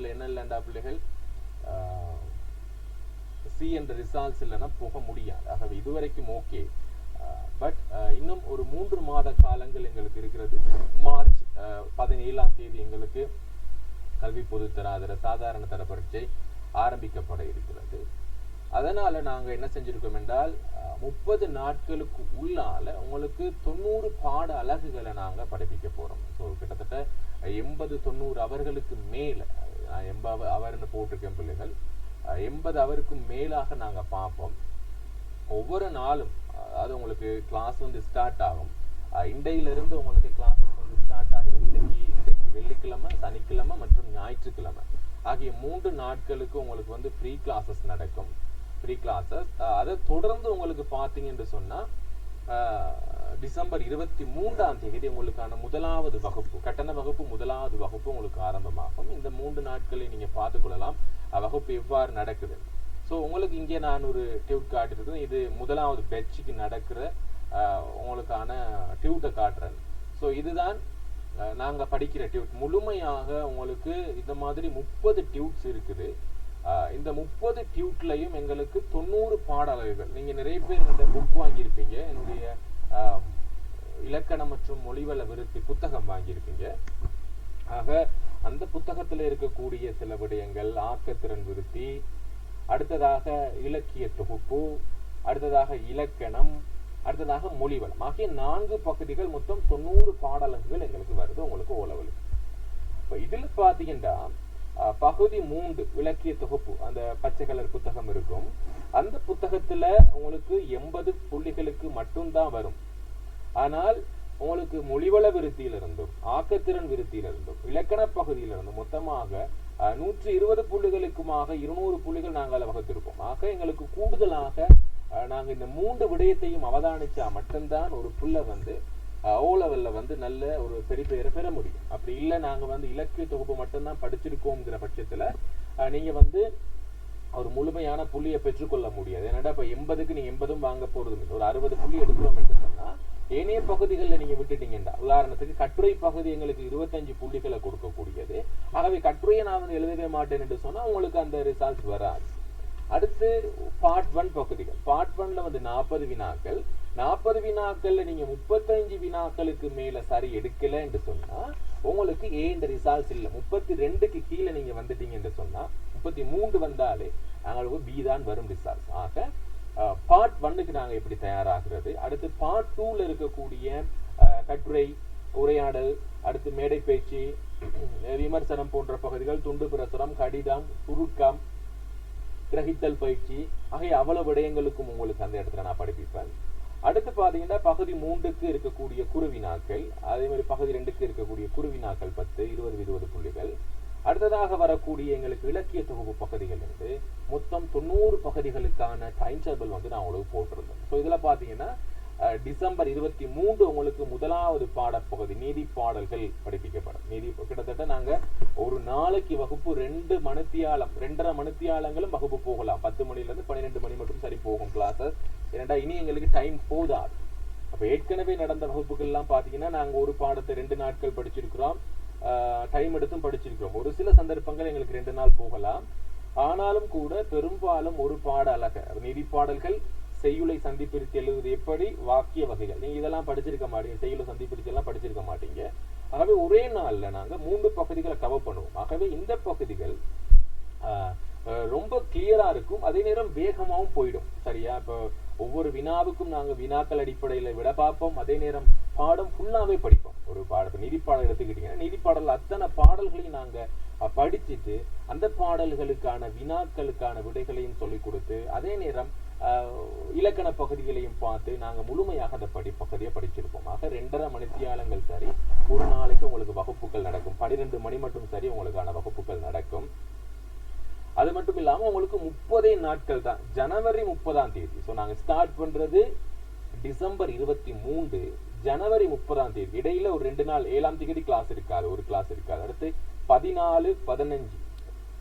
அதுல என்ன இல்லைண்டா பிள்ளைகள் சி என்ற ரிசல்ட்ஸ் இல்லைன்னா போக முடியாது. ஆகவே இதுவரைக்கும் ஓகே. பட் இன்னும் ஒரு 3 மாத காலங்கள் எங்களுக்கு இருக்கிறது. மார்ச் 17ஆம் தேதி எங்களுக்கு கல்வி பொதுத்தராதர சாதாரண தர பரீட்சை ஆரம்பிக்கப்பட இருக்கிறது. அதனால நாங்க என்ன செஞ்சிருக்கோம் என்றால் 30 நாட்களுக்கு உள்ளால உங்களுக்கு 90 பாட அலகுகளை நாங்க படிப்பிக்க போறோம். ஸோ கிட்டத்தட்ட 80-90 அவர்களுக்கு மேல 80 அவர்னு போட்டிருக்கேன் பிள்ளைகள். 80 அவருக்கு மேலாக நாங்க பார்ப்போம். ஒவ்வொரு நாளும் அது உங்களுக்கு கிளாஸ் வந்து ஸ்டார்ட் ஆகும். இன்றையிலிருந்து உங்களுக்கு கிளாஸஸ் வந்து ஸ்டார்ட் ஆகிடும். இன்றைக்கு வெள்ளிக்கிழமை, சனிக்கிழமை மற்றும் ஞாயிற்றுக்கிழமை ஆகிய 3 நாட்களுக்கு உங்களுக்கு வந்து ஃப்ரீ கிளாஸஸ் நடக்கும். ஃப்ரீ கிளாஸஸ் அதை தொடர்ந்து உங்களுக்கு பார்த்தீங்க என்று சொன்னா டிசம்பர் 23ஆம் தேதி உங்களுக்கான முதலாவது வகுப்பு, கட்டண வகுப்பு முதலாவது வகுப்பு உங்களுக்கு ஆரம்பமாகும். இந்த 3 நாட்களை நீங்க பார்த்துக்கொள்ளலாம் வகுப்பு எவ்வாறு நடக்குது. ஸோ உங்களுக்கு இங்கே நான் ஒரு டியூட் காட்டிருக்கேன். இது முதலாவது பேட்சுக்கு நடக்கிற உங்களுக்கான டியூட்டை காட்டுறேன். ஸோ இதுதான் நாங்கள் படிக்கிற டியூட். முழுமையாக உங்களுக்கு இந்த மாதிரி 30 டியூட்ஸ் இருக்குது. இந்த 30 டியூட்லையும் எங்களுக்கு 90 பாடல்கள். நீங்கள் நிறைய பேர் இந்த புக் வாங்கியிருப்பீங்க, என்னுடைய இலக்கணம் மற்றும் மொழிவள விருத்தி புத்தகம் வாங்கியிருப்பீங்க. ஆக அந்த புத்தகத்தில் இருக்கக்கூடிய சில விடயங்கள், ஆக்கத்திறன் விருத்தி, அடுத்ததாக இலக்கிய தொகுப்பு, அடுத்ததாக இலக்கணம், அடுத்ததாக மொழிவளம் ஆகிய 4 பகுதிகள் மொத்தம் 90 பாடல்கள் எங்களுக்கு வருது உங்களுக்கு ஓலவலுக்கு. இப்போ இதில் பார்த்தீங்கன்னா பகுதி 3 இலக்கிய தொகுப்பு, அந்த பச்சை கலர் புத்தகம் இருக்கும். அந்த புத்தகத்துல உங்களுக்கு 80 புள்ளிகளுக்கு மட்டும்தான் வரும். ஆனால் உங்களுக்கு மொழிவள விருத்தியிலிருந்தும் ஆக்கத்திறன் விருத்தியிலிருந்தும் இலக்கண பகுதியிலிருந்தும் மொத்தமாக 120 புள்ளிகளுக்குமாக 200 புள்ளிகள் நாங்கள் வகுத்திருப்போம். ஆக எங்களுக்கு கூடுதலாக நாங்க இந்த 3 விடயத்தையும் அவதானிச்சா மட்டும்தான் ஒரு புள்ள வந்து ஓ லெவல்ல வந்து நல்ல ஒரு பெரிய பேரை பெற முடியும். அப்படி இல்லை நாங்க வந்து இலக்கிய தொகுப்பு மட்டும்தான் படிச்சிருக்கோங்கிற பட்சத்துல நீங்க வந்து ஒரு முழுமையான புள்ளியை பெற்றுக்கொள்ள முடியாது. ஏன்னா இப்ப 80க்கு நீங்க 80 வாங்க போறது ஒரு 60 புள்ளி எடுக்கிறோம் என்று சொன்னா ஏனைய பகுதிகளில் நீங்க விட்டுட்டீங்கன்னா, உதாரணத்துக்கு கட்டுரை பகுதி எங்களுக்கு 25 புள்ளிகளை கொடுக்கக்கூடியது. ஆகவே கட்டுரையை நான் வந்து எழுதவே மாட்டேன் என்று சொன்னா உங்களுக்கு அந்த ரிசல்ட்ஸ் வராது. அடுத்து பார்ட் 1 பகுதிகள். பார்ட் 1ல வந்து 40 வினாக்கள். 40 வினாக்கள்ல நீங்க 35 வினாக்களுக்கு மேல சரி எடுக்கல என்று சொன்னா உங்களுக்கு ஏ என்ற ரிசல்ட்ஸ் இல்லை. 32க்கு கீழே நீங்க வந்துட்டீங்க என்று சொன்னா 33 வந்தாலே அவங்களுக்கு பி தான் வரும் ரிசல்ட்ஸ். ஆக பார்ட் 1க்கு நாங்க எப்படி தயாராகிறது. அடுத்து பார்ட் 2ல இருக்கக்கூடிய கட்டுரை, உரையாடல், அடுத்து மேடை பேச்சு, விமர்சனம் போன்ற பகுதிகள், துண்டு பிரசுரம், கடிதம், சுருக்கம், கிரகித்தல் பயிற்சி ஆகிய அவ்வளவு விடயங்களுக்கும் உங்களுக்கு அந்த இடத்துல நான் படிப்பிப்பேன். அடுத்து பாத்தீங்கன்னா பகுதி 3க்கு இருக்கக்கூடிய குறுவினாக்கள், அதே மாதிரி பகுதி 2க்கு இருக்கக்கூடிய குறுவினாக்கள் 10, 20 புள்ளிகள். அடுத்ததாக வரக்கூடிய எங்களுக்கு இலக்கிய தொகுப்பு பகுதிகள் இருந்து மொத்தம் 90 பகுதிகளுக்கான டைம் டேபிள் வந்து நான் உங்களுக்கு போட்டிருந்தேன். ஸோ இதுல பாத்தீங்கன்னா டிசம்பர் 23 உங்களுக்கு முதலாவது பாடப்பகுதி நீதி பாடல்கள் படிப்பிக்கப்படும். நீதி கிட்டத்தட்ட நாங்க ஒரு நாளைக்கு வகுப்பு 2.5 மணித்தியாலங்களும் வகுப்பு போகலாம். 10 மணிலிருந்து 12 மணி மட்டும் சரி போகும் கிளாஸஸ். ஏன்னா இனி எங்களுக்கு டைம் போதாது. அப்ப ஏற்கனவே நடந்த வகுப்புகள் எல்லாம் பாத்தீங்கன்னா நாங்க ஒரு பாடத்தை 2 நாட்கள் படிச்சிருக்கிறோம், டைம் எடுத்தும் படிச்சிருக்கிறோம். ஒரு சில சந்தர்ப்பங்கள் எங்களுக்கு 2 நாள் போகலாம். ஆனாலும் கூட பெரும்பாலும் ஒரு பாட அழக நீதி பாடல்கள், செய்யுளை சந்திப்பிரித்து எழுதுவது எப்படி, வாக்கிய வகைகள், நீங்க இதெல்லாம் படிச்சிருக்க மாட்டீங்க. செய்யுளை சந்திப்பிரித்து எல்லாம் படிச்சிருக்க மாட்டீங்க. ஆகவே ஒரே நாள்ல நாங்க 3 பகுதிகளை கவர் பண்ணுவோம். ஆகவே இந்த பகுதிகள் ரொம்ப கிளியரா இருக்கும், அதே நேரம் வேகமாகவும் போயிடும். சரியா? இப்போ ஒவ்வொரு வினாவுக்கும் நாங்க வினாக்கள் அடிப்படையில விட பார்ப்போம், அதே நேரம் பாடம் ஃபுல்லாவே படிப்போம். ஒரு பாடம் நீதிப்பாடல் எடுத்துக்கிட்டீங்கன்னா நீதிப்பாடல் அத்தனை பாடல்களையும் நாங்க படிச்சுட்டு அந்த பாடல்களுக்கான வினாக்களுக்கான விடைகளையும் சொல்லிக் கொடுத்து அதே நேரம் இலக்கண பகுதிகளையும் பார்த்து நாங்க முழுமையாக அந்த பகுதியை படிச்சிருப்போம். ஆக 2.5 மணித்தியாலங்கள் சரி ஒரு நாளைக்கு உங்களுக்கு வகுப்புகள் நடக்கும். 12 மணி மட்டும் சரி உங்களுக்கான வகுப்புகள் நடக்கும். அது மட்டும் இல்லாம உங்களுக்கு 30 நாட்கள் தான். ஜனவரி 30ஆம் தேதி. ஸோ நாங்க ஸ்டார்ட் பண்றது டிசம்பர் 23, ஜனவரி 30ஆம் தேதி. இடையில ஒரு 2 நாள் 7ஆம் தேதி கிளாஸ் இருக்காது, ஒரு கிளாஸ் இருக்காது. அடுத்து 14, 15,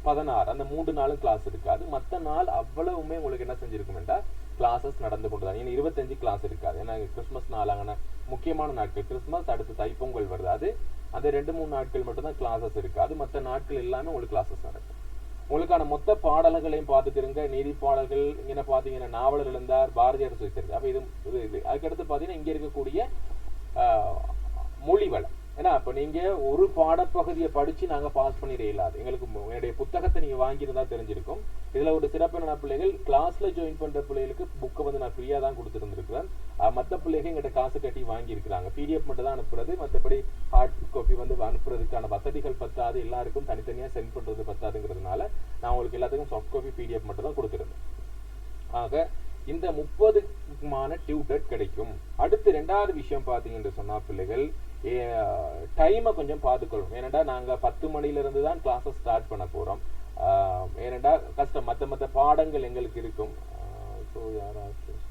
16 அந்த 3 நாளும் கிளாஸ் இருக்காது. மற்ற நாள் அவ்வளவுமே உங்களுக்கு என்ன செஞ்சிருக்கும்டா கிளாஸஸ் நடந்து கொண்டுதான். ஏன்னா 25 கிளாஸ் இருக்காது. ஏன்னா கிறிஸ்துமஸ் நாளான முக்கியமான நாட்கள், கிறிஸ்துமஸ் அடுத்து தைப்பொங்கல் வருது, அது அந்த 2-3 நாட்கள் மட்டும்தான் கிளாஸஸ் இருக்காது. மற்ற நாட்கள் எல்லாமே உங்களுக்கு கிளாஸஸ் நடக்கும். உங்களுக்கான மொத்த பாடல்களையும் பார்த்துக்கிறங்க. நீதி பாடல்கள் இங்கே பார்த்தீங்கன்னா நாவலர் இழந்தார், பாரதியார் சுவித்திருக்கு. அப்போ இது அதுக்கடுத்து பார்த்தீங்கன்னா இங்கே இருக்கக்கூடிய மொழி வளம். ஏன்னா அப்போ நீங்கள் ஒரு பாடப்பகுதியை படித்து நாங்கள் பாஸ் பண்ணிட இயலாது. எங்களுக்கு என்னுடைய புத்தகத்தை நீங்கள் வாங்கியிருந்தா தெரிஞ்சிருக்கும். இதில் ஒரு சிறப்பு என்ன பிள்ளைகள் கிளாஸில் ஜாயின் பண்ணுற பிள்ளைகளுக்கு புக்கை வந்து நான் ஃப்ரீயாக தான் கொடுத்துருந்துருக்கிறேன். மற்ற பிள்ளைகள் எங்கிட்ட காசு கட்டி வாங்கியிருக்கிறாங்க. பிடிஎஃப் மட்டும் தான் அனுப்புறது, மற்றபடி ஹார்ட் காப்பி வந்து அனுப்புறதுக்கான வசதிகள் பத்தாது, எல்லாருக்கும் தனித்தனியாக சென்ட் பண்ணுறது பத்தாதுங்கிறதுனால நான் உங்களுக்கு எல்லாத்துக்கும் சாஃப்ட் காப்பி பிடிஎஃப் மட்டும் தான் கொடுத்துருந்தேன். ஆக இந்த 30மான டியூட்டர் கிடைக்கும். அடுத்து 2வது விஷயம் பார்த்தீங்கன்னு சொன்னா பிள்ளைகள் டைமை கொஞ்சம் பார்த்துக்கொள்ளும். ஏனெண்டா நாங்கள் 10 மணிலிருந்து தான் கிளாஸஸ் ஸ்டார்ட் பண்ண போகிறோம். ஏனெண்டா கஷ்டம், மற்ற பாடங்கள் எங்களுக்கு இருக்கும். ஸோ யாராச்சும்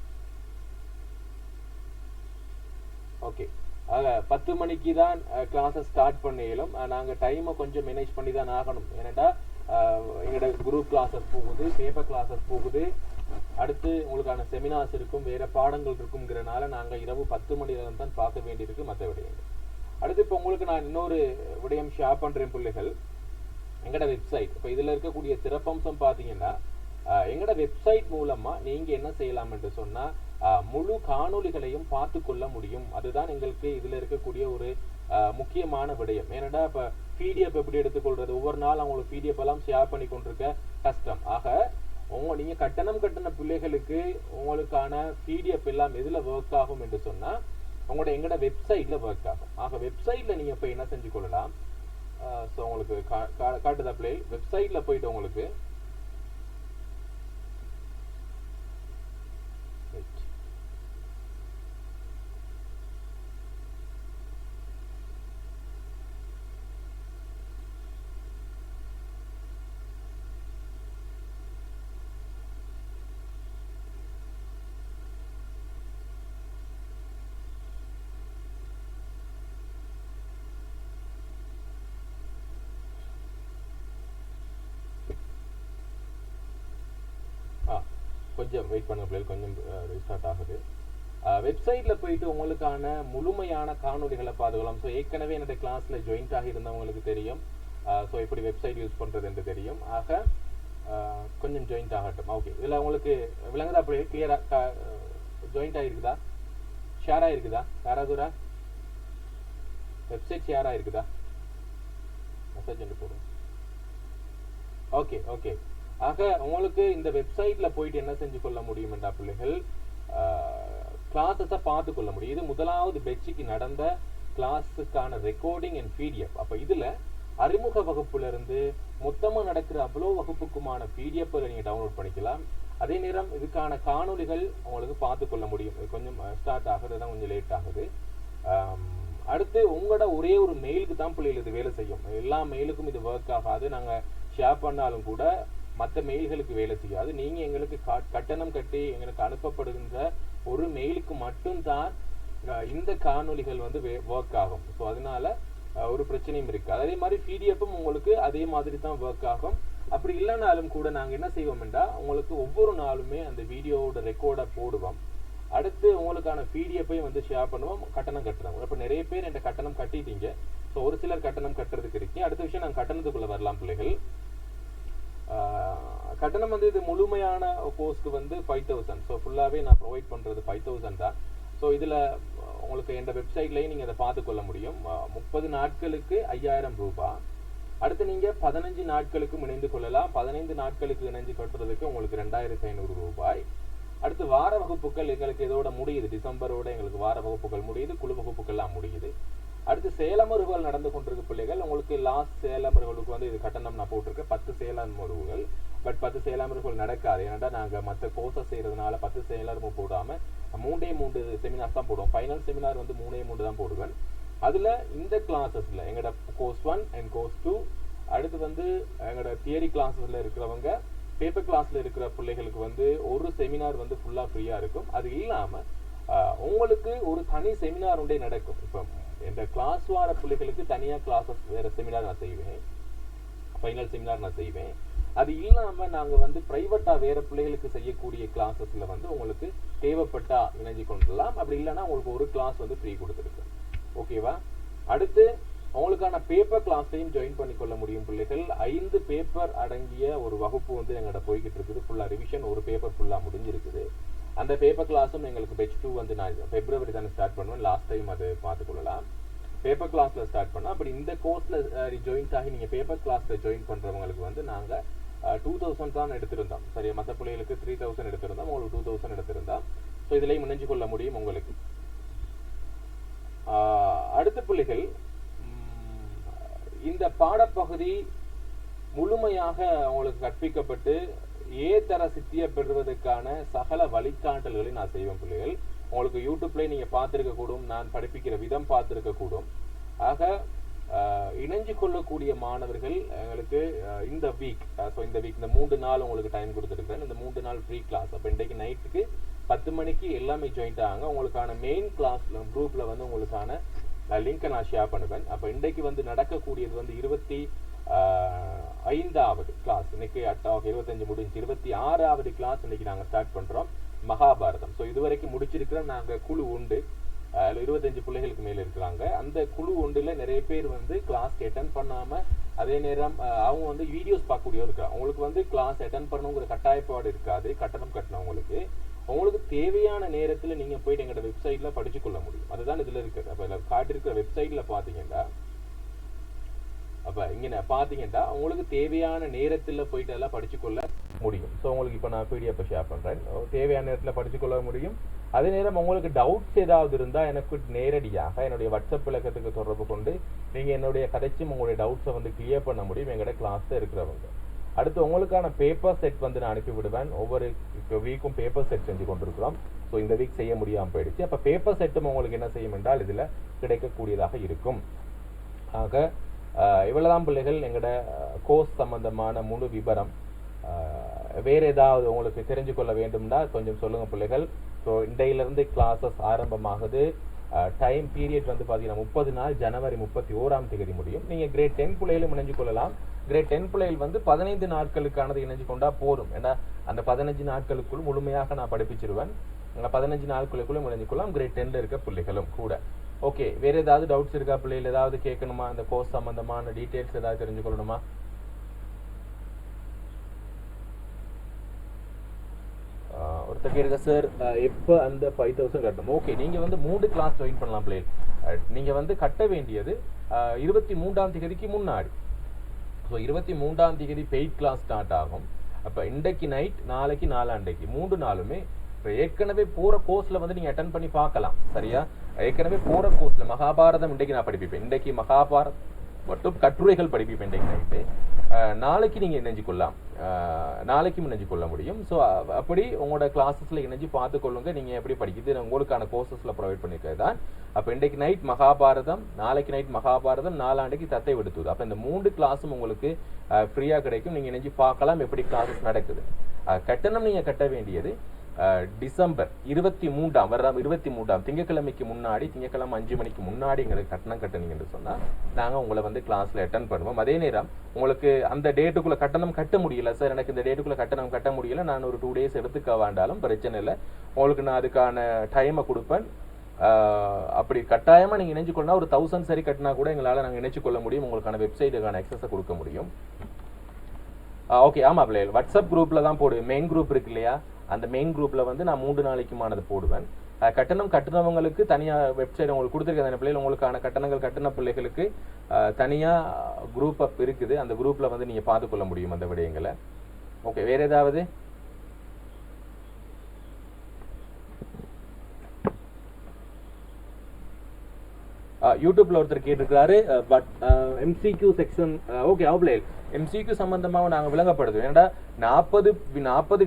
ஓகே, ஆக 10 மணிக்கு தான் கிளாஸஸ் ஸ்டார்ட் பண்ண இயலும். நாங்கள் டைமை கொஞ்சம் மேனேஜ் பண்ணி தான் ஆகணும். ஏனெண்டா எங்களோட குரூப் கிளாஸஸ் போகுது, பேப்பர் கிளாஸஸ் போகுது, அடுத்து உங்களுக்கான செமினார்ஸ் இருக்கும், வேற பாடங்கள் இருக்குங்கிறனால நாங்கள் இரவு 10 மணிலிருந்து தான் பார்க்க வேண்டியிருக்கு மற்ற விடயங்கள். அடுத்து இப்போ உங்களுக்கு நான் இன்னொரு விடயம் ஷேர் பண்ணுறேன் பிள்ளைகள். எங்களோட வெப்சைட், இப்போ இதில் இருக்கக்கூடிய சிறப்பம்சம் பார்த்தீங்கன்னா எங்களோட வெப்சைட் மூலமாக நீங்கள் என்ன செய்யலாம் என்று சொன்னால் முழு காணொலிகளையும் பார்த்து கொள்ள முடியும். அதுதான் எங்களுக்கு இதில் இருக்கக்கூடிய ஒரு முக்கியமான விடயம். ஏன்னா இப்போ பிடிஎஃப் எப்படி எடுத்துக்கொள்றது, ஒவ்வொரு நாள் அவங்களுக்கு பிடிஎஃப் எல்லாம் ஷேர் பண்ணி கொண்டிருக்க கஷ்டம். ஆக நீங்கள் கட்டண பிள்ளைகளுக்கு உங்களுக்கான பிடிஎஃப் எல்லாம் எதில் ஒர்க் ஆகும் என்று சொன்னால் எங்களோட வெப்சைட்ல ஒர்க் ஆகும். ஆக வெப்சைட்ல நீங்க இப்போ என்ன செஞ்சு கொள்ளலாம், ஸோ உங்களுக்கு காட்டுதா பிள்ளை, வெப்சைட்ல போயிட்டு உங்களுக்கு கொஞ்சம் வெயிட் பண்ண பிள்ளைகள், கொஞ்சம் ரீஸ்டார்ட் ஆகுது. வெப்சைட்ல போயிட்டு உங்களுக்கான முழுமையான காணொலிகளை பார்த்துக்கலாம். ஸோ ஏற்கனவே என்னுடைய கிளாஸ்ல ஜாயின்ட் ஆகி இருந்தவங்களுக்கு தெரியும் ஸோ எப்படி வெப்சைட் யூஸ் பண்றது என்று தெரியும். ஆக கொஞ்சம் ஜாயின்ட் ஆகட்டும். ஓகே, இதில் உங்களுக்கு விளங்குதா பிள்ளைகள், கிளியரா ஜாயின்ட் ஆகிருக்குதா, ஷேர் ஆகிருக்குதா, யாராவது வெப்சைட் ஷேர் ஆகிருக்குதா, மெசேஜ் என்று போடுவோம். ஓகே ஓகே, ஆக உங்களுக்கு இந்த வெப்சைட்ல போயிட்டு என்ன செஞ்சு கொள்ள முடியும் என்றா பிள்ளைகள், கிளாஸஸை பார்த்து கொள்ள முடியும். இது முதலாவது பெட்சிக்கு நடந்த கிளாஸுக்கான ரெக்கார்டிங் அண்ட் பிடிஎஃப். அப்போ இதுல அறிமுக வகுப்புல இருந்து மொத்தமா நடக்கிற அவ்வளோ வகுப்புக்குமான பிடிஎஃப் நீங்க டவுன்லோட் பண்ணிக்கலாம். அதே நேரம் இதுக்கான காணொலிகள் உங்களுக்கு பார்த்து கொள்ள முடியும். இது கொஞ்சம் ஸ்டார்ட் ஆகுது தான், கொஞ்சம் லேட் ஆகுது. அடுத்து உங்களோட ஒரே ஒரு மெயிலுக்கு தான் பிள்ளைகள் இது வேலை செய்யும். எல்லா மெயிலுக்கும் இது ஒர்க் ஆகாது. நாங்க ஷேர் பண்ணாலும் கூட மற்ற மெயில்களுக்கு வேலை செய்யாது. நீங்க எங்களுக்கு கட்டணம் கட்டி எங்களுக்கு அனுப்பப்படுகின்ற ஒரு மெயிலுக்கு மட்டும்தான் இந்த காணொலிகள் வந்து ஒர்க் ஆகும். ஸோ அதனால ஒரு பிரச்சனையும் இருக்கு. அதே மாதிரி பிடிஎஃப்பும் உங்களுக்கு அதே மாதிரி தான் ஒர்க் ஆகும். அப்படி இல்லைனாலும் கூட நாங்கள் என்ன செய்வோம்னா உங்களுக்கு ஒவ்வொரு நாளுமே அந்த வீடியோவோட ரெக்கார்டை போடுவோம். அடுத்து உங்களுக்கான பிடிஎஃப்பையும் வந்து ஷேர் பண்ணுவோம். கட்டணம் கட்டுறோம். இப்போ நிறைய பேர் என்ற கட்டணம் கட்டிட்டீங்க. ஸோ ஒரு சிலர் கட்டணம் கட்டுறதுக்கு இருக்கு. அடுத்த விஷயம் நாங்கள் கட்டணத்துக்குள்ள வரலாம் பிள்ளைகள். கட்டணம் வந்து இது முழுமையான கோர்ஸ்க்கு வந்து 5000. ஸோ ஃபுல்லாகவே நான் ப்ரொவைட் பண்ணுறது 5000 தான். ஸோ இதில் உங்களுக்கு எந்த வெப்சைட்லையும் நீங்கள் அதை பார்த்து கொள்ள முடியும். 30 நாட்களுக்கு 5000 ரூபாய். அடுத்து நீங்கள் 15 நாட்களுக்கும் இணைந்து கொள்ளலாம். 15 நாட்களுக்கு இணைஞ்சு கட்டுறதுக்கு உங்களுக்கு 2500 ரூபாய். அடுத்து வார வகுப்புகள் எங்களுக்கு இதோட முடியுது, டிசம்பரோட எங்களுக்கு வார வகுப்புகள் முடியுது, குழு வகுப்புகள்லாம் முடியுது. அடுத்து சேலமருவுகள் நடந்து கொண்டிருக்க பிள்ளைகள், உங்களுக்கு லாஸ்ட் சேலமருவுகளுக்கு வந்து இது கட்டணம் நான் போட்டிருக்கேன் 10 சேலமருவுகள். பட் 10 சேலமருவுகள் நடக்காது. ஏன்னா நாங்கள் மற்ற கோர்ஸை செய்யறதுனால 10 சேலமரு போடாம 3 செமினார்ஸ் தான் போடுவோம். ஃபைனல் செமினார் வந்து 3 தான் போடுவேன். அதுல இந்த கிளாஸஸ்ல எங்களோட கோர்ஸ் 1 அண்ட் கோர்ஸ் 2, அடுத்து வந்து எங்களோட தியரி கிளாஸஸ்ல இருக்கிறவங்க, பேப்பர் கிளாஸ்ல இருக்கிற பிள்ளைகளுக்கு வந்து ஒரு செமினார் வந்து ஃபுல்லா ஃப்ரீயா இருக்கும். அது இல்லாம உங்களுக்கு ஒரு தனி செமினார் ஒன்றே நடக்கும். இப்போ இந்த கிளாஸ் வார பிள்ளைகளுக்கு தனியா கிளாஸஸ் வேற செமினார் நான் செய்வேன், ஃபைனல் செமினார் நான் செய்வேன். அது இல்லாம நாங்க வந்து பிரைவேட்டா வேற பிள்ளைகளுக்கு செய்யக்கூடிய கிளாஸஸ்ல வந்து உங்களுக்கு தேவைப்பட்டா இணைஞ்சு கொள்ளலாம். அப்படி இல்லைன்னா உங்களுக்கு ஒரு கிளாஸ் வந்து ஃப்ரீ கொடுத்துருக்கு. ஓகேவா? அடுத்து உங்களுக்கான பேப்பர் கிளாஸையும் ஜாயின் பண்ணிக்கொள்ள முடியும் பிள்ளைகள். 5 பேப்பர் அடங்கிய ஒரு வகுப்பு வந்து எங்கள்கிட்ட போய்கிட்டு இருக்குது. ஃபுல்லா ரிவிஷன், ஒரு பேப்பர் ஃபுல்லா முடிஞ்சிருக்குது. அந்த பேப்பர் கிளாஸும் எங்களுக்கு batch 2 வந்து நான் February தானே ஸ்டார்ட் பண்ணுவேன். லாஸ்ட் டைம் அது பார்த்துக்கொள்ளலாம். பேப்பர் கிளாஸ்ல ஸ்டார்ட் பண்ணா, அப்படி இந்த கோர்ஸ்ல ஜாயின் ஆகி நீங்க பேப்பர் கிளாஸ்ல ஜாயின் பண்றவங்களுக்கு வந்து நாங்க 2000 தான் எடுத்திருந்தோம். சரியா, மற்ற பிள்ளைகளுக்கு 3000 எடுத்திருந்தோம், உங்களுக்கு 2000 எடுத்திருந்தோம். ஸோ இதுலையும் இணைஞ்சு கொள்ள முடியும் உங்களுக்கு. அடுத்த பிள்ளைகள், இந்த பாடப்பகுதி முழுமையாக உங்களுக்கு கற்பிக்கப்பட்டு ஏதர சித்திய பெறுவதற்கான சகல வழிகாட்டல்களை நான் செய்வேன் பிள்ளைகள். உங்களுக்கு யூடியூப்ல நீங்க பார்த்திருக்க கூடும், நான் படிப்பிக்கிற விதம் பார்த்திருக்க கூடும். ஆக இணைஞ்சு கொள்ளக்கூடிய மாணவர்கள் எங்களுக்கு இந்த வீக் இந்த 3 நாள் உங்களுக்கு டைம் கொடுத்துருக்கேன். இந்த 3 நாள் ஃப்ரீ கிளாஸ். அப்போ இன்றைக்கு நைட்டுக்கு 10 மணிக்கு எல்லாமே ஜாயின் ஆகுங்க. உங்களுக்கான மெயின் கிளாஸ்ல குரூப்ல வந்து உங்களுக்கான லிங்கை நான் ஷேர் பண்ணுவேன். அப்போ இன்றைக்கு வந்து நடக்கக்கூடியது வந்து 25வது கிளாஸ். இன்னைக்கு 25 முடிஞ்சு 26வது கிளாஸ் இன்னைக்கு நாங்கள் ஸ்டார்ட் பண்றோம், மகாபாரதம். ஸோ இதுவரைக்கும் முடிச்சிருக்கிறோம். நாங்கள் குழு உண்டு, 25 பிள்ளைகளுக்கு மேல இருக்கிறாங்க. அந்த குழு ஒன்றுல நிறைய பேர் வந்து கிளாஸ் அட்டென்ட் பண்ணாம அதே நேரம் அவங்க வந்து வீடியோஸ் பார்க்கக்கூடியவங்க இருக்கிறாங்க. உங்களுக்கு வந்து கிளாஸ் அட்டென்ட் பண்ணணுங்கிற கட்டாயப்பாடு இருக்காது. கட்டணம் கட்டினவங்களுக்கு உங்களுக்கு தேவையான நேரத்துல நீங்க போயிட்டு எங்களோட வெப்சைட்ல படிச்சு கொள்ள முடியும். அதுதான் இதுல இருக்குது. அப்ப இதுல காட்டிருக்கிற வெப்சைட்ல பாத்தீங்கன்னா உங்களுக்கு தேவையான நேரத்துல போயிட்டு எல்லாம் படிச்சு கொள்ள முடியும். ஸோ உங்களுக்கு இப்போ நான் PDF ஷேர் பண்றேன். தேவையான நேரத்துல படிச்சு கொள்ள முடியும். அதே நேரம் உங்களுக்கு டவுட்ஸ் ஏதாவது இருந்தா எனக்கு நேரடியாக என்னுடைய வாட்ஸ்அப் இலக்கத்துக்கு தொடர்பு கொண்டு நீங்க என்னுடைய கதைச்சும் உங்களுடைய டவுட்ஸை வந்து கிளியர் பண்ண முடியும் எங்களோட கிளாஸ்ல இருக்கிறவங்க. அடுத்து உங்களுக்கான பேப்பர் செட் வந்து நான் அனுப்பி விடுவேன். ஒவ்வொரு வீக்கும் பேப்பர் செட் செஞ்சு கொண்டிருக்கிறோம். ஸோ இந்த வீக் செய்ய முடியாமல் போயிடுச்சு. அப்போ பேப்பர் செட்டும் உங்களுக்கு என்ன செய்யும் என்றால் இதுல கிடைக்கக்கூடியதாக இருக்கும். ஆக இவ்வளவுதான் பிள்ளைகள் எங்களோட கோர்ஸ் சம்பந்தமான முழு விபரம். வேற ஏதாவது உங்களுக்கு தெரிஞ்சு கொள்ள வேண்டும்னா கொஞ்சம் சொல்லுங்க பிள்ளைகள். ஸோ இன்றையிலிருந்து கிளாஸஸ் ஆரம்பமாகுது. டைம் பீரியட் வந்து பார்த்தீங்கன்னா 30 நாள், ஜனவரி 31ஆம் தேதி முடியும். நீங்க கிரேட் 10 பிள்ளைகளும் இணைஞ்சு கொள்ளலாம். கிரேட் 10 பிள்ளைகள் வந்து 15 நாட்களுக்கானது இணைஞ்சு கொண்டா போதும். ஏன்னா அந்த 15 நாட்களுக்குள் முழுமையாக நான் படிப்பிச்சிருவேன். 15 நாட்களுக்குள்ள இணைஞ்சு கொள்ளலாம். கிரேட் 10ல இருக்க பிள்ளைகளும் கூட. ஓகே, வேற ஏதாவது டவுட்ஸ் இருக்கா பிள்ளைகள்? ஏதாவது கேட்கணுமா? இந்த கோர்ஸ் சம்பந்தமான டீடைல்ஸ் ஏதாவது தெரிஞ்சு கொள்ளணுமா? ஒருத்தர் கேட்க சார் எப்போ அந்த 5000 கட்டணும்? ஓகே, நீங்க வந்து 3 கிளாஸ் ஜாயின் பண்ணலாம் பிள்ளைகள். நீங்க வந்து கட்ட வேண்டியது 23ஆம் தேதிக்கு முன்னாடி. ஸோ 23ஆம் தேதி பெய்ட் கிளாஸ் ஸ்டார்ட் ஆகும். அப்போ இன்றைக்கு நைட், நாளைக்கு, நாளாண்டைக்கு 3 நாளுமே ஏற்கனவே போற கோர்ஸ்ல வந்து நீங்க அட்டென்ட் பண்ணி பார்க்கலாம். சரியா, ஏற்கனவே போற கோர்ஸ்ல மகாபாரதம் இன்றைக்கு நான் படிப்பேன். இன்றைக்கு மகாபாரதம் மட்டும் கட்டுரைகள் படிப்பேன் இன்றைக்கு நைட்டு. நாளைக்கு நீங்க இணைஞ்சு கொள்ளலாம், நாளைக்கும் இணைஞ்சு கொள்ள முடியும். ஸோ அப்படி உங்களோட கிளாஸஸ்ல இணைஞ்சு பார்த்துக்கொள்ளுங்க. நீங்க எப்படி படிக்குது உங்களுக்கான கோர்சஸ்ல ப்ரொவைட் பண்ணிருக்கிறது தான். அப்போ இன்றைக்கு நைட் மகாபாரதம், நாளைக்கு நைட் மகாபாரதம், நாளாண்டைக்கு தத்தை விடுத்துது. அப்போ இந்த 3 கிளாஸும் உங்களுக்கு ஃப்ரீயா கிடைக்கும். நீங்க இணைஞ்சு பார்க்கலாம் எப்படி கிளாஸஸ் நடக்குது. கட்டணம் நீங்க கட்ட வேண்டியது டிசம்பர் 23ஆம் திங்கட்கிழமைக்கு முன்னாடி, திங்கட்கிழமை 5 மணிக்கு முன்னாடி எங்களுக்கு கட்டணம் கட்டணீங்க என்று சொன்னா நாங்க உங்களை வந்து கிளாஸ்ல அட்டென்ட் பண்ணுவோம். அதே நேரம் உங்களுக்கு அந்த டேட்டுக்குள்ள கட்டணம் கட்ட முடியல சார், எனக்கு இந்த டேட்டுக்குள்ள கட்டணம் கட்ட முடியல, நான் ஒரு 2 டேஸ் எடுத்துக்க வேண்டாலும் பிரச்சனை இல்லை. உங்களுக்கு நான் அதுக்கான டைமை கொடுப்பேன். அப்படி கட்டாயமா நீங்க இணைஞ்சு கொள்ளா ஒரு 1000 சரி கட்டினா கூட எங்களால நாங்க இணைச்சு கொள்ள முடியும். உங்களுக்கான வெப்சைட்டுக்கான அக்சஸை கொடுக்க முடியும். ஓகே, ஆமா பிள்ளைகள் வாட்ஸ்அப் குரூப்ல தான் போடுவேன். மெயின் குரூப் இருக்கு இல்லையா, அந்த மெயின் குரூப்ல வந்து நான் 3 நாளைக்குமானது போடுவேன். கட்டணம் கட்டுறவங்களுக்கு தனியா வெப்சைட் உங்களுக்கு கொடுத்துருக்கேன். பிள்ளைகள் உங்களுக்கான கட்டணங்கள் கட்டின பிள்ளைகளுக்கு தனியா குரூப் அப் இருக்குது. அந்த குரூப்ல வந்து நீங்க பார்த்துக்கொள்ள முடியும் அந்த விடயங்களை. ஓகே, வேற ஏதாவது? யூடியூப்ல ஒருத்தர் கேட்டிருக்காரு பட் MCQ செக்ஷன். ஓகே, அவ்வளோ MCQ சம்பந்தமாக நாங்கள் விளங்கப்படுத்துவோம். ஏன்னா 40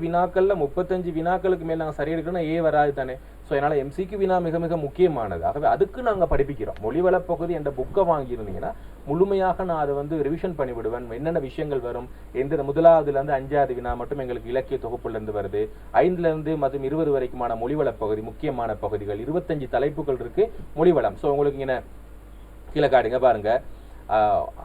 வினாக்கள்ல 35 வினாக்களுக்கு மேல் நாங்கள் சரி எடுக்கணும்னா வராது தானே. ஸோ அதனால MCQ வினா மிக மிக முக்கியமானது. ஆகவே அதுக்கு நாங்கள் படிப்பிக்கிறோம். மொழிவள பகுதி என்ற புக்கை வாங்கியிருந்தீங்கன்னா முழுமையாக நான் அதை வந்து ரிவிஷன் பண்ணி விடுவேன். என்னென்ன விஷயங்கள் வரும், எந்த 1ஆவதுல இருந்து 5வது வினா மட்டும் எங்களுக்கு இலக்கிய தொகுப்புல இருந்து வருது. 5ல இருந்து மற்றும் 20 வரைக்குமான மொழிவள பகுதி முக்கியமான பகுதிகள். 25 தலைப்புகள் இருக்கு மொழிவளம். ஸோ உங்களுக்கு இங்கே கீழே காடுங்க பாருங்க.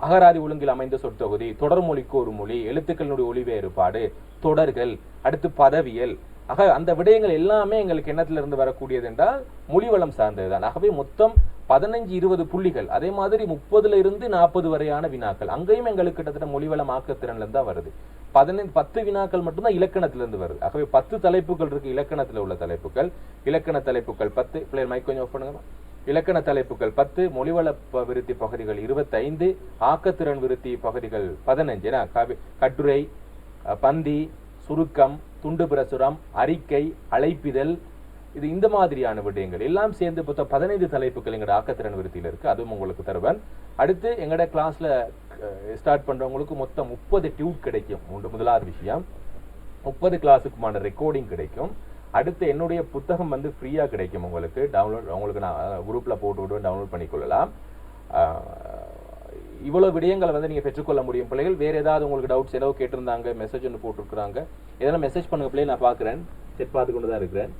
அகராதி ஒழுங்கில் அமைந்த சொற்தொகுதி, தொடர்மொழிக்கு ஒரு மொழி, எழுத்துக்களினுடைய ஒளி வேறுபாடு, தொடர்கள், அடுத்து பதவியல். ஆக அந்த விடயங்கள் எல்லாமே எங்களுக்கு எண்ணத்துல இருந்து வரக்கூடியது என்றால் மொழிவளம் சார்ந்ததுதான். ஆகவே மொத்தம் 15-20 புள்ளிகள், அதே மாதிரி 30ல இருந்து 40 வரையான வினாக்கள். அங்கேயும் எங்களுக்கு கிட்டத்தட்ட மொழிவளம் ஆக்கத்திறன்ல இருந்தா வருது. 10 வினாக்கள் மட்டும்தான் இலக்கணத்திலிருந்து வருது. ஆகவே 10 தலைப்புகள் இருக்கு. இலக்கணத்தில் உள்ள தலைப்புகள், இலக்கண தலைப்புகள் 10. பிள்ளைகள் மைக் கொஞ்சம் ஆஃப் பண்ணுங்க. இலக்கண தலைப்புகள் 10, மொழிவள விருத்தி பகுதிகள் 25, ஆக்கத்திறன் விருத்தி பகுதிகள் 15. கட்டுரை, பந்தி, சுருக்கம், துண்டு பிரசுரம், அறிக்கை, அழைப்பிதழ், இது இந்த மாதிரியான விடயங்கள் எல்லாம் சேர்ந்து 15 தலைப்புகள் எங்களோட ஆக்கத்திறன் விருத்தியில் இருக்கு. அதுவும் உங்களுக்கு தருவேன். அடுத்து எங்களோட கிளாஸ்ல ஸ்டார்ட் பண்றவங்களுக்கு மொத்தம் 30 டியூட் கிடைக்கும். முதலாவது விஷயம் 30 கிளாஸுக்குமான ரெக்கார்டிங் கிடைக்கும். அடுத்து என்னுடைய புத்தகம் வந்து ஃப்ரீயா கிடைக்கும் உங்களுக்கு. டவுன்லோட் உங்களுக்கு நான் குரூப்ல போட்டு விடுவேன், டவுன்லோட் பண்ணிக்கொள்ளலாம். இவ்வளவு விடயங்களை வந்து நீங்க பெற்றுக்கொள்ள முடியும் பிள்ளைகள். வேற ஏதாவது உங்களுக்கு டவுட்ஸ் ஏதோ கேட்டிருந்தாங்க, மெசேஜ் ஒன்று போட்டிருக்கிறாங்க, எதனா மெசேஜ் பண்ணுங்க பிள்ளைகள், நான் பாக்குறேன், செட் பார்த்து கொண்டு தான் இருக்கிறேன்.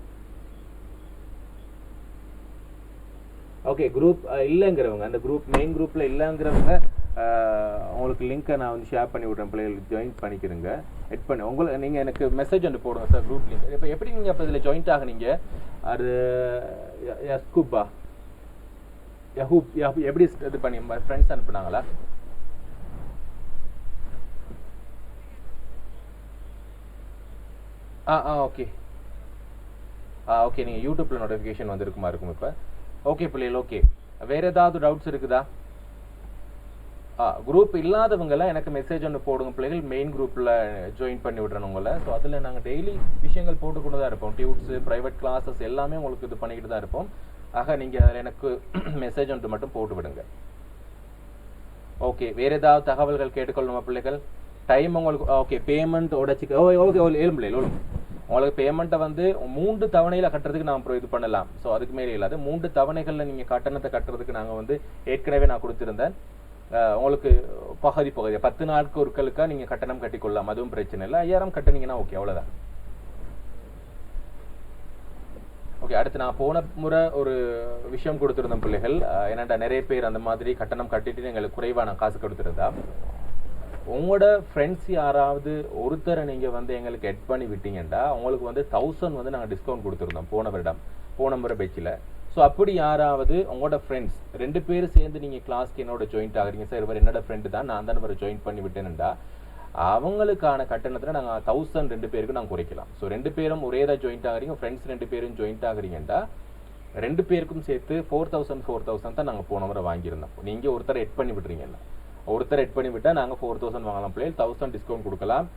ஓகே, குரூப் இல்லைங்கிறவங்க, அந்த குரூப் மெயின் குரூப்ல இல்லைங்கிறவங்க உங்களுக்கு லிங்கை நான் வந்து ஷேர் பண்ணி விட்றேன் பிள்ளைகள், ஜாயின் பண்ணிக்கிறங்க. எட் பண்ணி உங்களுக்கு நீங்கள் எனக்கு மெசேஜ் ஒன்று போடுங்க சார், குரூப் லிங்க். இப்போ எப்படி நீங்கள் அப்போ இதில் ஜாயின்ட் ஆகுனீங்க? அது யஸ்கூப்பா யஹூப் எப்படி இது பண்ணி ஃப்ரெண்ட்ஸ் அனுப்புனாங்களா? ஓகே ஓகே, நீங்கள் யூடியூப்பில் நோட்டிஃபிகேஷன் வந்துருக்குமா இருக்கும் இப்போ. ஓகே பிள்ளைகள், ஓகே. வேறு ஏதாவது டவுட்ஸ் இருக்குதா? குரூப் இல்லாதவங்களாம் எனக்கு மெசேஜ் ஒன்று போடுங்க பிள்ளைகள், மெயின் குரூப்பில் ஜாயின் பண்ணி விட்றேன் உங்களை. ஸோ அதில் நாங்கள் டெய்லி விஷயங்கள் போட்டுக்கொண்டு தான் இருப்போம். டியூட்ஸு, ப்ரைவேட் கிளாஸஸ் எல்லாமே உங்களுக்கு இது பண்ணிக்கிட்டு தான் இருப்போம். ஆக நீங்கள் அதில் எனக்கு மெசேஜ் ஒன்று மட்டும் போட்டு விடுங்க. ஓகே, வேறு ஏதாவது தகவல்கள் கேட்டுக்கொள்ளணுமா பிள்ளைகள்? டைம் உங்களுக்கு ஓகே, பேமெண்ட் உடச்சிக்க ஓகே ஏழு பிள்ளைகள் உங்களுக்கு பேமெண்ட்டை வந்து 3 தவணையில் கட்டுறதுக்கு நான் அப்புறம் இது பண்ணலாம். ஸோ அதுக்கு மேலே இல்லாது 3 தவணைகளில் நீங்கள் கட்டணத்தை கட்டுறதுக்கு நாங்கள் வந்து ஏற்கனவே நான் கொடுத்துருந்தேன். உங்களுக்கு பகுதி 10 நாட்களுக்கா நீங்கள் கட்டணம் கட்டிக்கொள்ளலாம், அதுவும் பிரச்சனை இல்லை. 5000 கட்டினீங்கன்னா ஓகே, அவ்வளோதான். ஓகே, அடுத்து நான் போன முறை ஒரு விஷயம் கொடுத்துருந்தேன் பிள்ளைகள். என்னடா நிறைய பேர் அந்த மாதிரி கட்டணம் கட்டிட்டு எங்களுக்கு குறைவான காசு கொடுத்துருந்தா, உங்களோட ஃப்ரெண்ட்ஸ் யாராவது ஒருத்தரை நீங்கள் வந்து எங்களுக்கு எட் பண்ணி விட்டீங்கன்னா உங்களுக்கு வந்து 1000 வந்து நாங்கள் டிஸ்கவுண்ட் கொடுத்துருந்தோம் போன முறை பேச்சில். ஸோ அப்படி யாராவது உங்களோட ஃப்ரெண்ட்ஸ் 2 பேர் சேர்ந்து நீங்கள் கிளாஸ்க்கு என்னோட ஜாயின்ட் ஆகுறீங்க சார், இவர் என்னோட ஃப்ரெண்டு தான், நான் தான் இவரை ஜாயின் பண்ணி விட்டேன்டா, அவங்களுக்கான கட்டணத்தில் நாங்கள் 1000 2 பேருக்கு நாங்கள் குறைக்கலாம். ஸோ 2 பேரும் ஒரே தான் ஜாயின்ட் ஆகுறீங்க, ஃப்ரெண்ட்ஸ் 2 பேரும் ஜாயின்ட் ஆகுறீங்கண்டா 2 பேருக்கும் சேர்த்து 4000 தான் நாங்கள் போன முறை வாங்கியிருந்தோம். நீங்கள் ஒருத்தர் எட் பண்ணி விட்டுறீங்கன்னா, ஒருத்தர் எட் பண்ணி விட்டால் நாங்கள் 4000 வாங்கலாம் பிள்ளைகள், 1000 டிஸ்கவுண்ட் கொடுக்கலாம்.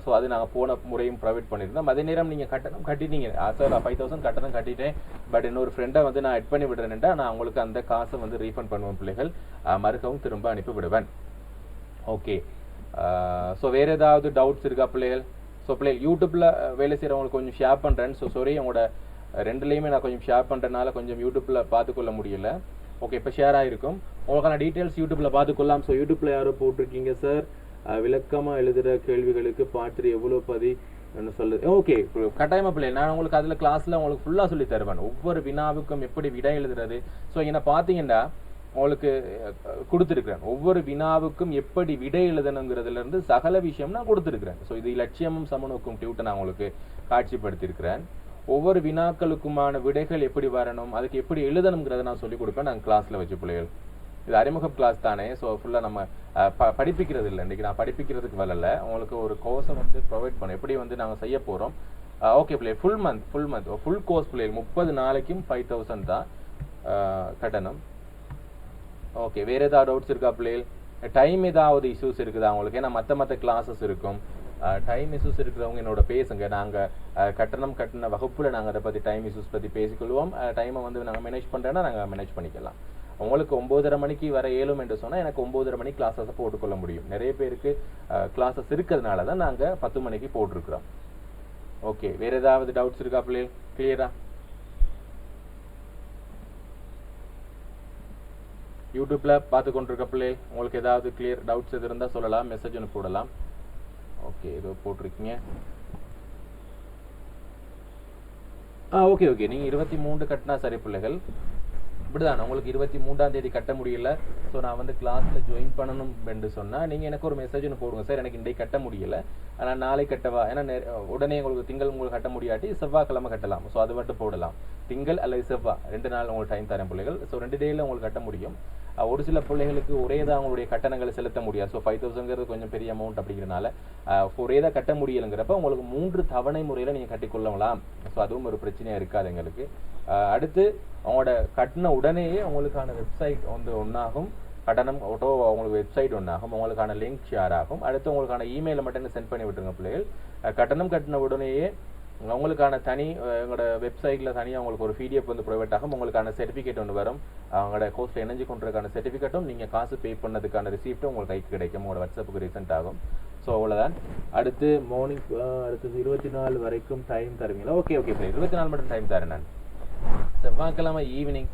ஸோ அது நாங்கள் போன முறையும் ப்ரொவைட் பண்ணியிருந்தோம். அதே நேரம் நீங்கள் கட்டணம் கட்டிட்டீங்க சார், 5000 கட்டணம் கட்டிட்டேன், பட் இன்னொரு ஃப்ரெண்டை வந்து நான் எட் பண்ணி விடுறேன்டா, நான் உங்களுக்கு அந்த காசை வந்து ரீஃபண்ட் பண்ணுவேன் பிள்ளைகள், மறுக்கவும் திரும்ப அனுப்பி விடுவேன். ஓகே, ஸோ வேறு ஏதாவது டவுட்ஸ் இருக்கா பிள்ளைகள்? ஸோ பிள்ளைகள் யூடியூப்பில் வேலை செய்கிறவங்களுக்கு கொஞ்சம் ஷேர் பண்ணுறேன். ஸோ சாரி, உங்களோட 2லேயுமே நான் கொஞ்சம் ஷேர் பண்ணுறதுனால கொஞ்சம் யூடியூப்பில் பார்த்துக்கொள்ள முடியல. ஓகே, இப்போ ஷேர் ஆகிருக்கும், உங்களுக்கான டீட்டெயில்ஸ் யூடியூப்பில் பார்த்துக்கொள்ளலாம். ஸோ யூடியூப்பில் யாரோ போட்டிருக்கீங்க சார், விளக்கமாக எழுதுகிற கேள்விகளுக்கு பாட்டு எவ்வளோ என்ன சொல்லுது. ஓகே, கட்டாயமாக பிள்ளை நான் உங்களுக்கு அதில் கிளாஸில் உங்களுக்கு ஃபுல்லாக சொல்லி தருவேன், ஒவ்வொரு வினாவுக்கும் எப்படி விடை எழுதுறது. ஸோ என்ன பார்த்தீங்கன்னா உங்களுக்கு கொடுத்துருக்குறேன், ஒவ்வொரு வினாவுக்கும் எப்படி விடை எழுதணுங்கிறதுலேருந்து சகல விஷயம் நான் கொடுத்துருக்குறேன். ஸோ இது இலட்சியமும் சமநோக்கும் டியூட்டை நான் உங்களுக்கு காட்சிப்படுத்தியிருக்கிறேன். ஒவ்வொரு வினாக்களுக்குமான விடைகள் எப்படி வரணும், அதுக்கு எப்படி எழுதணுங்கிறத நான் சொல்லிக் கொடுப்பேன் நான் கிளாஸில் வச்சு பிள்ளைகள். இது அறிமுக கிளாஸ் தானே, ஸோ ஃபுல்லாக நம்ம படிப்பிக்கிறது இல்லை. இன்றைக்கி நான் படிப்பிக்கிறதுக்கு வரல, உங்களுக்கு ஒரு கோர்ஸை வந்து ப்ரொவைட் பண்ண எப்படி வந்து நாங்கள் செய்ய போகிறோம். ஓகே பிள்ளைகள், ஃபுல் கோர்ஸ் பிள்ளைகள் 30 நாளைக்கும் 5000 தான் கட்டணம். ஓகே, வேறு ஏதாவது டவுட்ஸ் இருக்கா பிள்ளைகள்? டைம் ஏதாவது இஷ்யூஸ் இருக்குதா உங்களுக்கு? ஏன்னா மற்ற கிளாஸஸ் இருக்கும், டைம் இஷ்யூஸ் இருக்கிறவங்க என்னோட பேசுங்க. நாங்கள் கட்டின வகுப்பில் நாங்கள் அதை பற்றி டைம் இஷ்யூஸ் பற்றி பேசிக்கொள்வோம். டைமை வந்து நாங்கள் மேனேஜ் பண்ணுறேன்னா நாங்கள் மேனேஜ் பண்ணிக்கலாம். உங்களுக்கு 9:30 மணிக்கு வர இயலும் என்று சொன்னால் எனக்கு 9:30 மணிக்கு கிளாஸஸை போட்டுக்கொள்ள முடியும். நிறைய பேருக்கு கிளாஸஸ் இருக்கிறதுனால தான் நாங்கள் 10 மணிக்கு போட்டிருக்கிறோம். ஓகே, வேறு ஏதாவது டவுட்ஸ் இருக்கா பிள்ளைகள்? கிளியரா? யூடியூப்பில் பார்த்து கொண்டிருக்க பிள்ளைகள் உங்களுக்கு ஏதாவது கிளியர் டவுட்ஸ் எது இருந்தால் சொல்லலாம், மெசேஜ் ஒன்று போடலாம். ஓகே, ஏதோ போட்டிருக்கீங்க. ஓகே, நீங்கள் 23 கட்டினா சரி பிள்ளைகள், இப்படிதான் உங்களுக்கு 23ஆம் தேதி கட்ட முடியல, ஸோ நான் வந்து கிளாஸில் ஜாயின் பண்ணணும் என்று சொன்னால் நீங்கள் எனக்கு ஒரு மெசேஜ் ஒன்று போடுங்க சார், எனக்கு இன்றைக்கு கட்ட முடியல, ஆனால் நாளை கட்டவா, ஏன்னா உடனே உங்களுக்கு திங்கள் உங்களுக்கு கட்ட முடியாட்டி செவ்வாய்க்கிழமை கட்டலாம். ஸோ அது மட்டும் போடலாம். திங்கள் அல்லது செவ்வாய் 2 நாள் உங்களுக்கு டைம் தரேன் பிள்ளைகள். ஸோ 2 டேயில் உங்களுக்கு கட்ட முடியும். ஒரு சில பிள்ளைகளுக்கு ஒரே தான் அவங்களுடைய கட்டணங்களை செலுத்த முடியாது. ஸோ 5000ங்கிறது கொஞ்சம் பெரிய அமௌண்ட் அப்படிங்கிறனால ஒரே தான் கட்ட முடியலைங்கிறப்ப உங்களுக்கு 3 தவணை முறையில் நீங்கள் கட்டிக்கொள்ளலாம். ஸோ அதுவும் ஒரு பிரச்சனையாக இருக்காது எங்களுக்கு. அடுத்து அவங்களோட கட்டின உடனேயே உங்களுக்கான வெப்சைட் வந்து ஒன்றாகும், கட்டணம் ஆட்டோ உங்களுக்கு வெப்சைட் ஒன்றாகும், உங்களுக்கான லிங்க் ஷேர் ஆகும். அடுத்து உங்களுக்கான இமெயிலை மட்டும் சென்ட் பண்ணி விட்டுருங்க பிள்ளைகள். கட்டணம் கட்டின உடனேயே உங்களுக்கான தனி எங்களோட வெப்சைட்டில் தனியாக உங்களுக்கு ஒரு பிடிஎஃப் வந்து ப்ரொவைட் ஆகும். உங்களுக்கான சர்டிஃபிகேட் ஒன்று வரும். அவங்களோட கோர்ஸில் இணைஞ்சு கொண்டிருக்கான சர்டிஃபிகேட்டும் நீங்கள் காசு பே பண்ணதுக்கான ரிசீப்ட்டும் உங்களுக்கு கைக்கு கிடைக்கும். உங்களோட வாட்ஸ்அப்புக்கு ரீசெண்ட் ஆகும். ஸோ அவ்வளோதான். அடுத்து மார்னிங் அடுத்தது 24 வரைக்கும் டைம் தருவீங்களா? ஓகே ஓகே சார், 24 மட்டும் டைம் தரேன் நான். செவ்வாய்க்கிழமை ஈவினிங்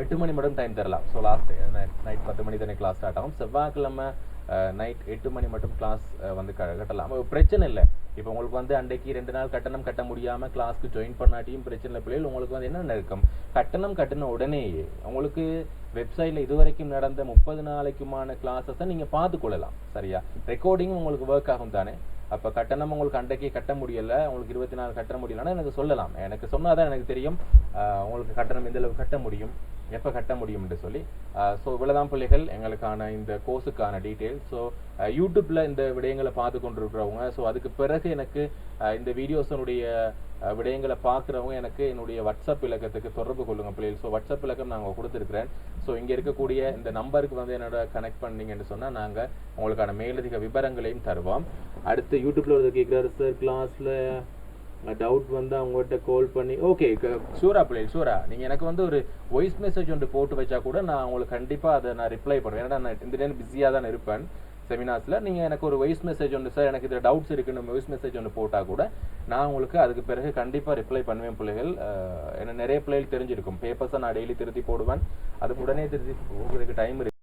8 மணி மட்டும் டைம் தரலாம். ஸோ லாஸ்ட் நைட் 10 மணி தானே கிளாஸ் ஸ்டார்ட் ஆகும். செவ்வாய்க்கிழமை நைட் 8 மணி மட்டும் கிளாஸ் வந்து கட்டலாம். பிரச்சனை இல்லை. இப்போ உங்களுக்கு வந்து அன்றைக்கு 2 நாள் கட்டணம் கட்ட முடியாமல் கிளாஸ்க்கு ஜாயின் பண்ணாட்டியும் பிரச்சனை இல்லை பிள்ளைகள். உங்களுக்கு வந்து என்ன இருக்கும், கட்டணம் கட்டின உடனேயே உங்களுக்கு வெப்சைட்டில் இதுவரைக்கும் நடந்த 30 நாளைக்குமான கிளாஸஸை நீங்கள் பார்த்துக்கொள்ளலாம். சரியா? ரெக்கார்டிங்கும் உங்களுக்கு ஒர்க் ஆகும் தானே. அப்போ கட்டணம் உங்களுக்கு அன்றைக்கே கட்ட முடியலை, உங்களுக்கு 24 கட்ட முடியலைன்னா எனக்கு சொல்லலாம். எனக்கு சொன்னால் தான் எனக்கு தெரியும் உங்களுக்கு கட்டணம் எந்த அளவுக்கு கட்ட முடியும், எப்போ கட்ட முடியும் என்று சொல்லி. ஸோ இவ்வளோதான் பிள்ளைகள் எங்களுக்கான இந்த கோர்ஸுக்கான டீட்டெயில். ஸோ யூடியூப்பில் இந்த விடயங்களை பார்த்து கொண்டிருக்கிறவங்க, ஸோ அதுக்கு பிறகு எனக்கு இந்த வீடியோஸனுடைய விடயங்களை பார்க்குறவங்க எனக்கு என்னுடைய வாட்ஸ்அப் இலக்கத்துக்கு தொடர்பு கொள்ளுங்கள் பிள்ளைகள். ஸோ வாட்ஸ்அப் இலக்கம் நாங்கள் கொடுத்துருக்குறேன். ஸோ இங்கே இருக்கக்கூடிய இந்த நம்பருக்கு வந்து என்னோட கனெக்ட் பண்ணீங்கன்னு சொன்னால் நாங்கள் உங்களுக்கான மேலதிக விவரங்களையும் தருவோம். அடுத்து யூடியூப்பில் ஒரு கேட்குறாரு சார், கிளாஸில் டவுட் வந்து அவங்ககிட்ட கால் பண்ணி ஓகே ஷூரா பிள்ளைகள் ஷூரா நீங்கள் எனக்கு வந்து ஒரு வாய்ஸ் மெசேஜ் ஒன்று போட்டு வச்சா கூட நான் உங்களுக்கு கண்டிப்பாக அதை நான் ரிப்ளை பண்ணுவேன். ஏன்னா நான் இந்த டைம் பிஸியாக தான் இருப்பேன் செமினார்ஸில். நீங்கள் எனக்கு ஒரு வாய்ஸ் மெசேஜ் ஒன்று சார் எனக்கு இதில் டவுட்ஸ் இருக்குன்னு வாய்ஸ் மெசேஜ் ஒன்று போட்டால் கூட நான் உங்களுக்கு அதுக்கு பிறகு கண்டிப்பாக ரிப்ளை பண்ணுவேன் பிள்ளைகள். ஏன்னா நிறைய பிள்ளைகள் தெரிஞ்சிருக்கும் பேப்பர்ஸை நான் டெய்லி திருத்தி போடுவேன். அதுக்கு உடனே திருத்தி உங்களுக்கு டைம் இருக்கு.